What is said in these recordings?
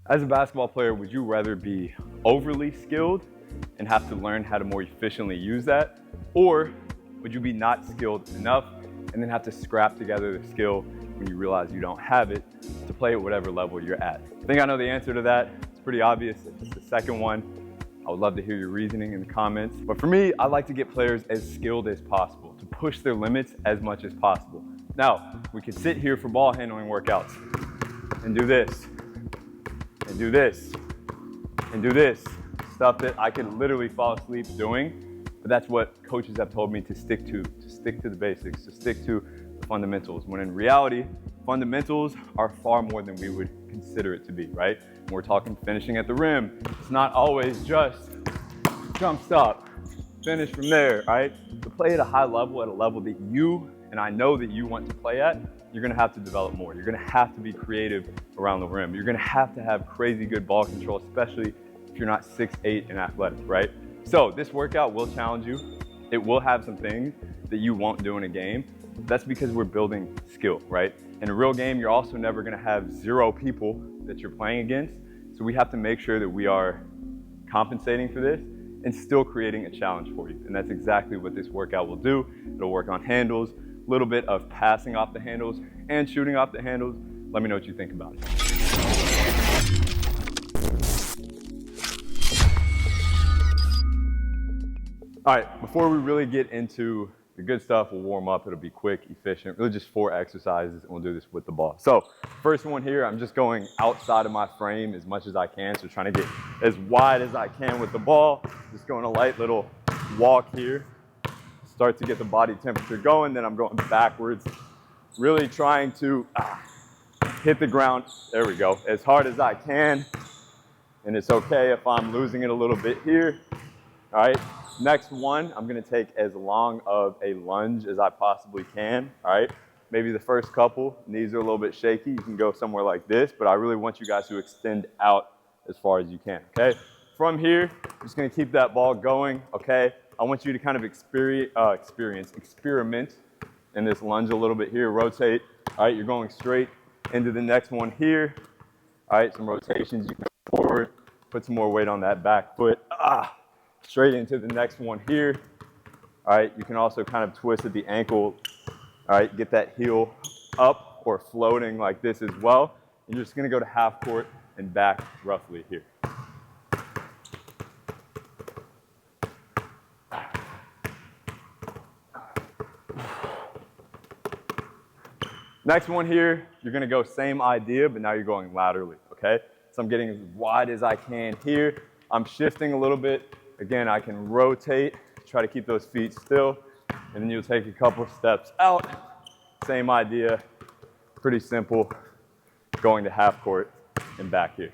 As a basketball player, would you rather be overly skilled and have to learn how to more efficiently use that? Or would you be not skilled enough and then have to scrap together the skill when you realize you don't have it to play at whatever level you're at? I think I know the answer to that. It's pretty obvious. It's the second one. I would love to hear your reasoning in the comments. But for me, I like to get players as skilled as possible, to push their limits as much as possible. Now, we could sit here for ball handling workouts and do this, and do this, and do this. Stuff that I could literally fall asleep doing, but that's what coaches have told me to stick to the basics, to stick to the fundamentals. When in reality, fundamentals are far more than we would consider it to be, right? When we're talking finishing at the rim, it's not always just jump stop, finish from there, right? To play at a high level, at a level that you, and I know that you want to play at, you're gonna have to develop more. You're gonna have to be creative around the rim. You're gonna have to have crazy good ball control, especially if you're not 6'8" and athletic, right? So this workout will challenge you. It will have some things that you won't do in a game. That's because we're building skill, right? In a real game, you're also never gonna have 0 people that you're playing against. So we have to make sure that we are compensating for this and still creating a challenge for you. And that's exactly what this workout will do. It'll work on handles, a little bit of passing off the handles and shooting off the handles. Let me know what you think about it. All right, before we really get into the good stuff, we'll warm up. It'll be quick, efficient, really just 4 exercises, and we'll do this with the ball. So first one here, I'm just going outside of my frame as much as I can. So trying to get as wide as I can with the ball. Just going a light little walk here. Start to get the body temperature going, then I'm going backwards, really trying to hit the ground, there we go, as hard as I can. And it's okay if I'm losing it a little bit here. All right, next one, I'm gonna take as long of a lunge as I possibly can, all right? Maybe the first couple, knees are a little bit shaky, you can go somewhere like this, but I really want you guys to extend out as far as you can, okay? From here, I'm just gonna keep that ball going, okay? I want you to kind of experiment in this lunge a little bit here, rotate. All right, you're going straight into the next one here. All right, some rotations, you can go forward, put some more weight on that back foot. Straight into the next one here. All right, you can also kind of twist at the ankle. All right, get that heel up or floating like this as well. And you're just gonna go to half court and back roughly here. Next one here, you're gonna go same idea, but now you're going laterally, okay? So I'm getting as wide as I can here. I'm shifting a little bit. Again, I can rotate, try to keep those feet still, and then you'll take a couple steps out. Same idea, pretty simple, going to half court and back here.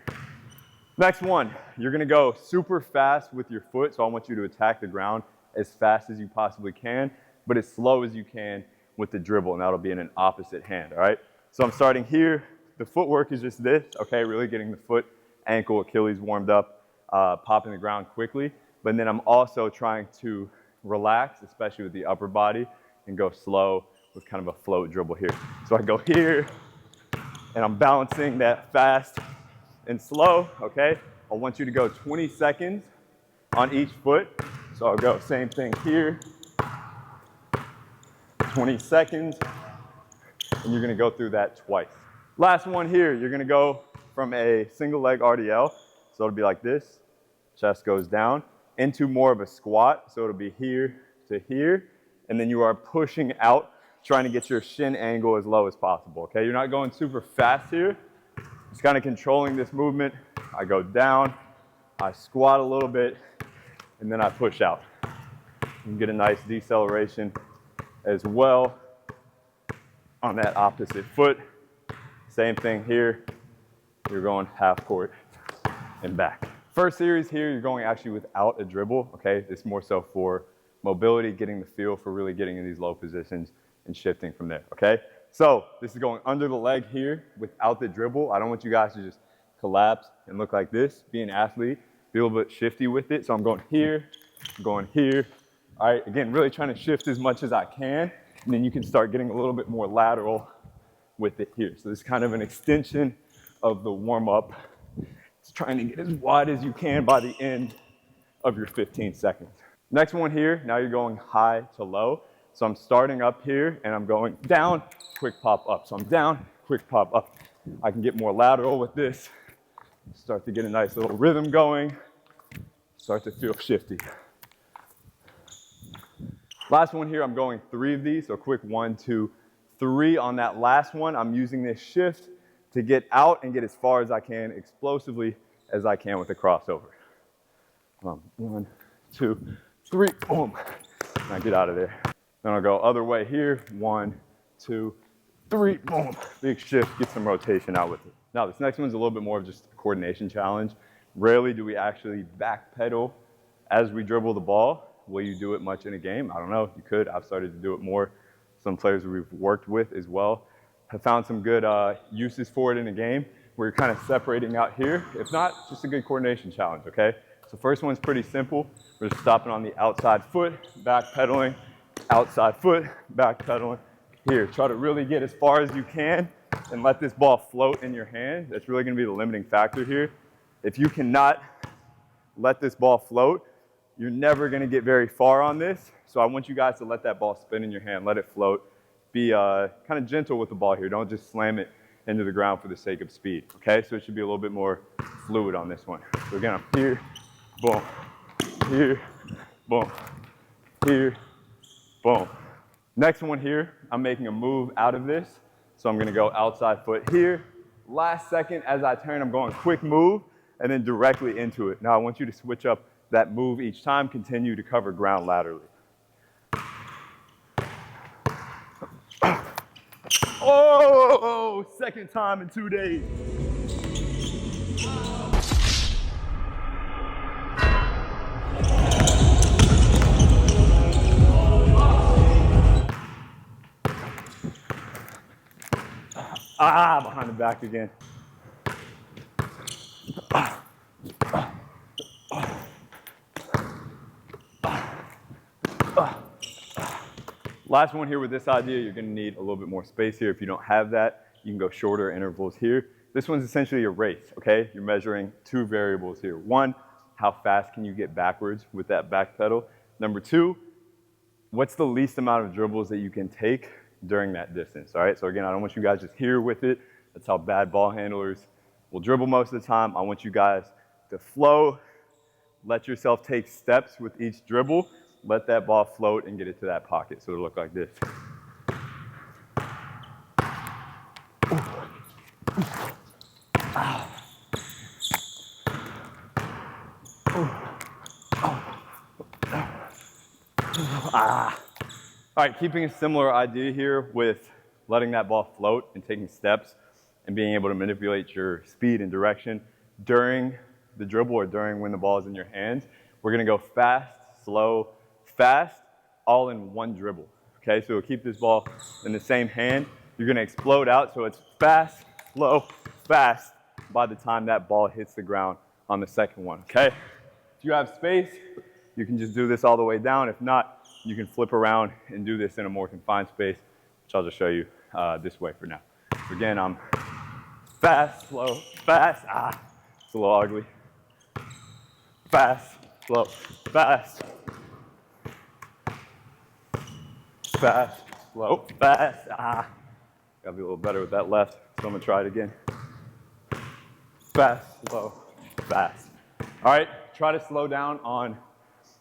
Next one, you're gonna go super fast with your foot, so I want you to attack the ground as fast as you possibly can, but as slow as you can with the dribble, and that'll be in an opposite hand, all right? So I'm starting here. The footwork is just this, okay? Really getting the foot, ankle, Achilles warmed up, popping the ground quickly. But then I'm also trying to relax, especially with the upper body, and go slow with kind of a float dribble here. So I go here, and I'm balancing that fast and slow, okay? I want you to go 20 seconds on each foot. So I'll go same thing here. 20 seconds, and you're gonna go through that twice. Last one here, you're gonna go from a single leg RDL, so it'll be like this, chest goes down, into more of a squat, so it'll be here to here, and then you are pushing out, trying to get your shin angle as low as possible, okay? You're not going super fast here, just kind of controlling this movement. I go down, I squat a little bit, and then I push out. You can get a nice deceleration as well on that opposite foot. Same thing here. You're going half court and back. First series here, you're going actually without a dribble, okay? This is more so for mobility, getting the feel for really getting in these low positions and shifting from there, okay? So this is going under the leg here without the dribble. I don't want you guys to just collapse and look like this. Be an athlete, be a little bit shifty with it. So I'm going here, I'm going here. All right, again, really trying to shift as much as I can, and then you can start getting a little bit more lateral with it here. So this is kind of an extension of the warm-up Just trying to get as wide as you can by the end of your 15 seconds. Next one here, now you're going high to low. So I'm starting up here and I'm going down, quick pop up. So I'm down, quick pop up. I can get more lateral with this. Start to get a nice little rhythm going. Start to feel shifty. Last one here, I'm going 3 of these. So quick 1, 2, 3 on that last one. I'm using this shift to get out and get as far as I can, explosively as I can with the crossover. 1, 2, 3, boom. Now get out of there. Then I'll go other way here. 1, 2, 3, boom. Big shift, get some rotation out with it. Now this next one's a little bit more of just a coordination challenge. Rarely do we actually backpedal as we dribble the ball. Will you do it much in a game? I don't know, you could. I've started to do it more. Some players we've worked with as well have found some good uses for it in a game where you're kind of separating out here. If not, just a good coordination challenge, okay? So first one's pretty simple. We're just stopping on the outside foot, backpedaling, outside foot, backpedaling. Here, try to really get as far as you can and let this ball float in your hand. That's really gonna be the limiting factor here. If you cannot let this ball float, you're never gonna get very far on this. So I want you guys to let that ball spin in your hand, let it float. Be kind of gentle with the ball here. Don't just slam it into the ground for the sake of speed, okay? So it should be a little bit more fluid on this one. So again, I'm here, boom, here, boom, here, boom. Next one here, I'm making a move out of this. So I'm gonna go outside foot here. Last second as I turn, I'm going quick move and then directly into it. Now I want you to switch up that move each time, continue to cover ground laterally. Oh, second time in 2 days. Behind the back again. Last one here with this idea, you're gonna need a little bit more space here. If you don't have that, you can go shorter intervals here. This one's essentially a race, okay? You're measuring 2 variables here. 1, how fast can you get backwards with that back pedal? Number 2, what's the least amount of dribbles that you can take during that distance, all right? So again, I don't want you guys just here with it. That's how bad ball handlers will dribble most of the time. I want you guys to flow, let yourself take steps with each dribble, let that ball float and get it to that pocket. So it'll look like this. All right, keeping a similar idea here with letting that ball float and taking steps and being able to manipulate your speed and direction during the dribble or during when the ball is in your hands. We're gonna go fast, slow, fast, all in one dribble, okay? So we'll keep this ball in the same hand. You're gonna explode out, so it's fast, slow, fast by the time that ball hits the ground on the second one, okay? If you have space, you can just do this all the way down. If not, you can flip around and do this in a more confined space, which I'll just show you this way for now. So again, I'm fast, slow, fast, it's a little ugly. Fast, slow, fast. Fast, slow, fast, Gotta be a little better with that left, so I'm gonna try it again. Fast, slow, fast. All right, try to slow down on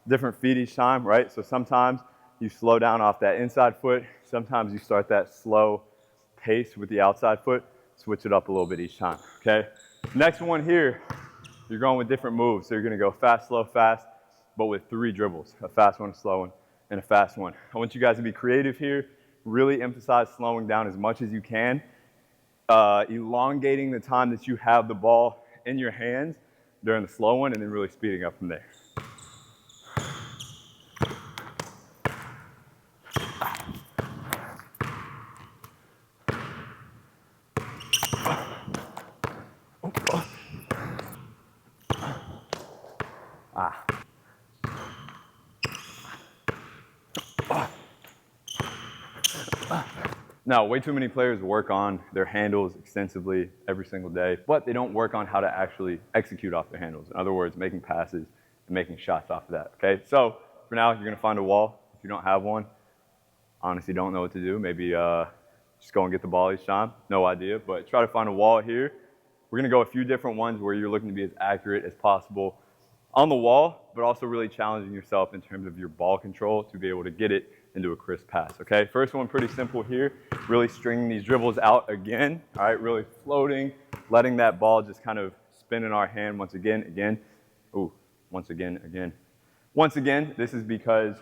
different feet each time, right? So sometimes you slow down off that inside foot. Sometimes you start that slow pace with the outside foot. Switch it up a little bit each time, okay? Next one here, you're going with different moves. So you're gonna go fast, slow, fast, but with 3 dribbles. A fast one, a slow one, and a fast one. I want you guys to be creative here. Really emphasize slowing down as much as you can. Elongating the time that you have the ball in your hands during the slow one, and then really speeding up from there. Now, way too many players work on their handles extensively every single day, but they don't work on how to actually execute off their handles. In other words, making passes and making shots off of that, okay? So for now, you're gonna find a wall. If you don't have one, honestly don't know what to do. Maybe just go and get the ball each time, no idea, but try to find a wall here. We're gonna go a few different ones where you're looking to be as accurate as possible on the wall, but also really challenging yourself in terms of your ball control to be able to get it into a crisp pass, okay? First one, pretty simple here. Really stringing these dribbles out again, all right? Really floating, letting that ball just kind of spin in our hand once again. Ooh, once again. Once again, this is because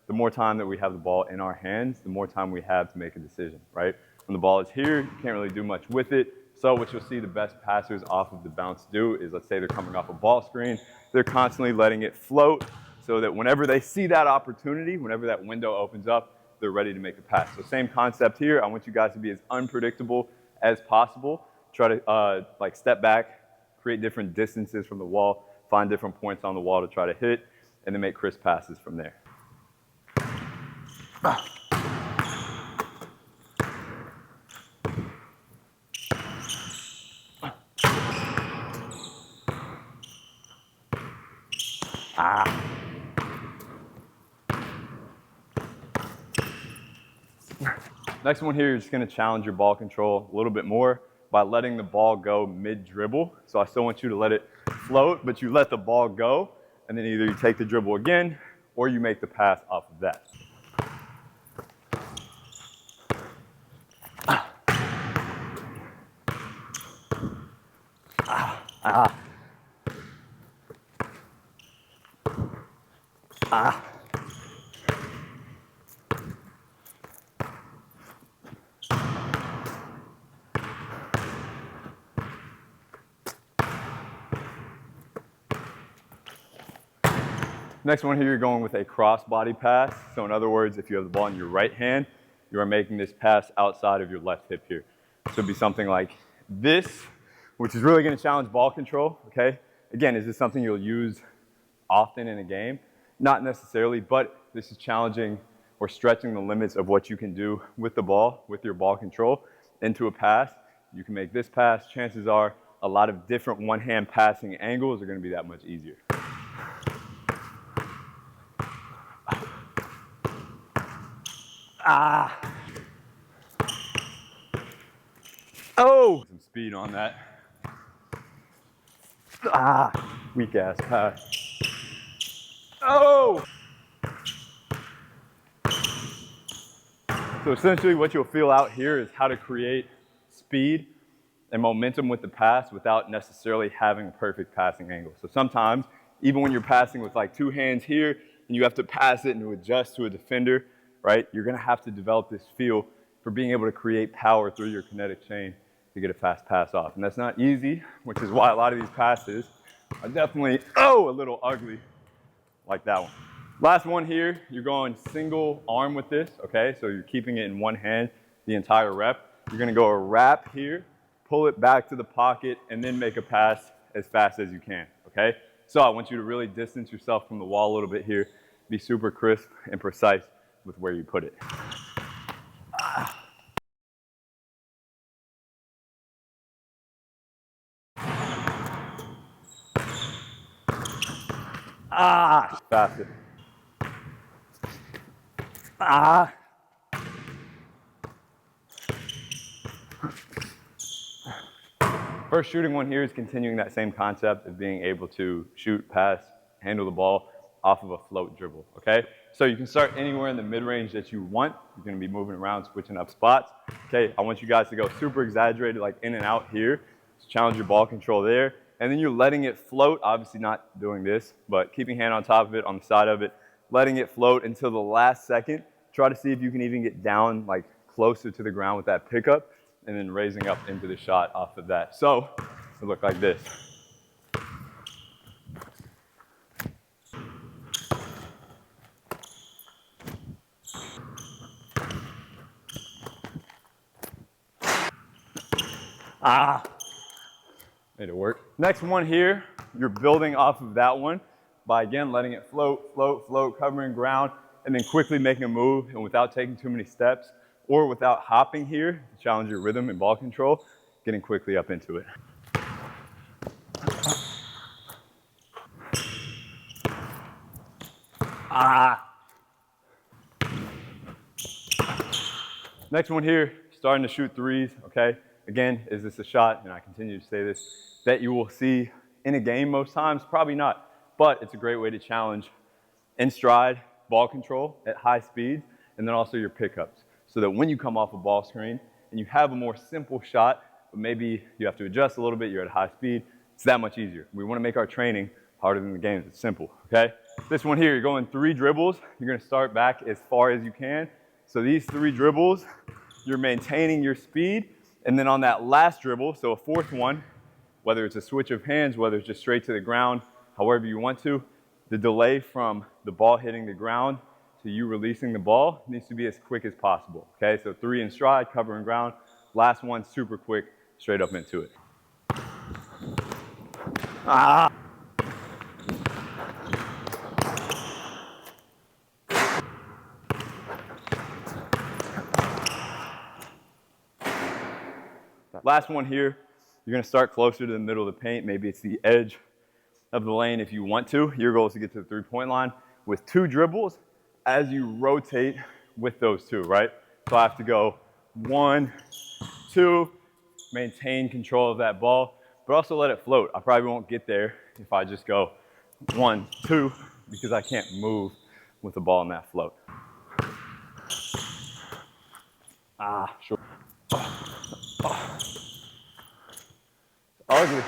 the more time that we have the ball in our hands, the more time we have to make a decision, right? When the ball is here, you can't really do much with it. So what you'll see the best passers off of the bounce do is, let's say they're coming off a ball screen, they're constantly letting it float so that whenever they see that opportunity, whenever that window opens up, they're ready to make a pass. So same concept here. I want you guys to be as unpredictable as possible. Try to like step back, create different distances from the wall, find different points on the wall to try to hit, and then make crisp passes from there. Next one here, you're just gonna challenge your ball control a little bit more by letting the ball go mid-dribble. So I still want you to let it float, but you let the ball go, and then either you take the dribble again, or you make the pass off of that. Next one here, you're going with a cross-body pass. So in other words, if you have the ball in your right hand, you are making this pass outside of your left hip here. So it'd be something like this, which is really gonna challenge ball control, okay? Again, is this something you'll use often in a game? Not necessarily, but this is challenging or stretching the limits of what you can do with the ball, with your ball control, into a pass. You can make this pass. Chances are a lot of different one-hand passing angles are gonna be that much easier. Oh! Some speed on that. Weak ass pass. Oh! So essentially what you'll feel out here is how to create speed and momentum with the pass without necessarily having a perfect passing angle. So sometimes, even when you're passing with like two hands here and you have to pass it and to adjust to a defender, right? You're gonna have to develop this feel for being able to create power through your kinetic chain to get a fast pass off. And that's not easy, which is why a lot of these passes are definitely, a little ugly, like that one. Last one here, you're going single arm with this, okay? So you're keeping it in one hand the entire rep. You're gonna go a wrap here, pull it back to the pocket, and then make a pass as fast as you can, okay? So I want you to really distance yourself from the wall a little bit here, be super crisp and precise with where you put it. Faster. First shooting one here is continuing that same concept of being able to shoot, pass, handle the ball off of a float dribble, okay? So you can start anywhere in the mid-range that you want. You're gonna be moving around, switching up spots. Okay, I want you guys to go super exaggerated, like in and out here. So challenge your ball control there. And then you're letting it float, obviously not doing this, but keeping hand on top of it, on the side of it, letting it float until the last second. Try to see if you can even get down like closer to the ground with that pickup and then raising up into the shot off of that. So it'll look like this. Made it work. Next one here, you're building off of that one by again letting it float, float, float, covering ground, and then quickly making a move and without taking too many steps or without hopping here to challenge your rhythm and ball control, getting quickly up into it. Next one here, starting to shoot threes, okay? Again, is this a shot, and I continue to say this, that you will see in a game most times? Probably not, but it's a great way to challenge in stride, ball control at high speeds, and then also your pickups. So that when you come off a ball screen and you have a more simple shot, but maybe you have to adjust a little bit, you're at high speed, it's that much easier. We wanna make our training harder than the games. It's simple, okay? This one here, you're going 3 dribbles. You're gonna start back as far as you can. So these 3 dribbles, you're maintaining your speed, and then on that last dribble, so a 4th one, whether it's a switch of hands, whether it's just straight to the ground, however you want to, the delay from the ball hitting the ground to you releasing the ball needs to be as quick as possible, okay? So 3 in stride, covering ground. Last one, super quick, straight up into it. Last one here, you're gonna start closer to the middle of the paint. Maybe it's the edge of the lane if you want to. Your goal is to get to the 3-point line with 2 dribbles as you rotate with those 2, right? So I have to go 1, 2, maintain control of that ball, but also let it float. I probably won't get there if I just go 1, 2, because I can't move with the ball in that float. Sure. Ugly.